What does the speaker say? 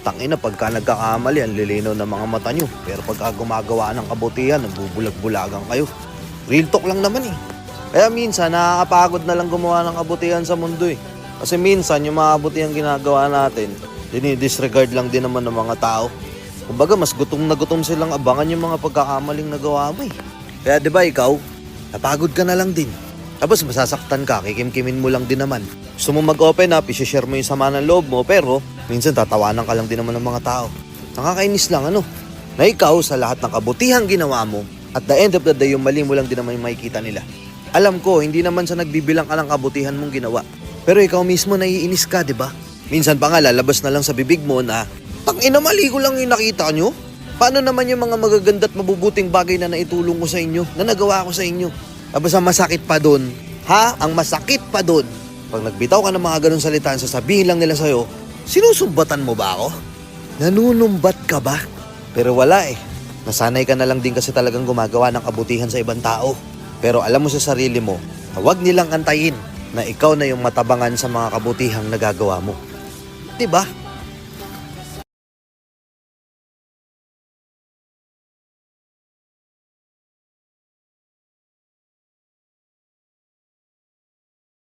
Tangina, pagka nagkakamali, ang lilinaw ng mga mata nyo. Pero pagka gumagawa ng kabutihan, nagbubulag-bulagan kayo. Real talk lang naman eh. Kaya minsan, nakakapagod na lang gumawa ng kabutihan sa mundo eh. Kasi minsan, yung mga kabutihan ginagawa natin, dinidisregard lang din naman ng mga tao. Kumbaga, mas gutom na gutom silang abangan yung mga pagkakamaling nagawa mo eh. Kaya diba ikaw, napagod ka na lang din. Tapos masasaktan ka, kikimkimin mo lang din naman. Gusto mo mag-open up, isi-share mo yung sama ng loob mo, pero minsan tatawanan ka lang din naman ng mga tao. Nakakainis lang na ikaw sa lahat ng kabutihang ginawa mo, at the end of the day, yung mali mo lang din naman yung makikita nila. Alam ko, hindi naman sa nagbibilang ka ng kabutihan mong ginawa. Pero ikaw mismo naiinis ka, di ba? Minsan pa nga lalabas na lang sa bibig mo na, tangina, mali ko lang yung nakita nyo. Paano naman yung mga magaganda at mabubuting bagay na naitulong ko sa inyo, na nagawa ko sa inyo? Tapos ang masakit pa dun, ang masakit pa dun, pag nagbitaw ka ng mga ganun salita, sasabihin lang nila sa'yo, sinusumbatan mo ba ako? Nanunumbat ka ba? Pero wala eh. Nasanay ka na lang din kasi talagang gumagawa ng kabutihan sa ibang tao. Pero alam mo sa sarili mo, na huwag nilang antayin na ikaw na yung matabangan sa mga kabutihang nagagawa mo. Diba?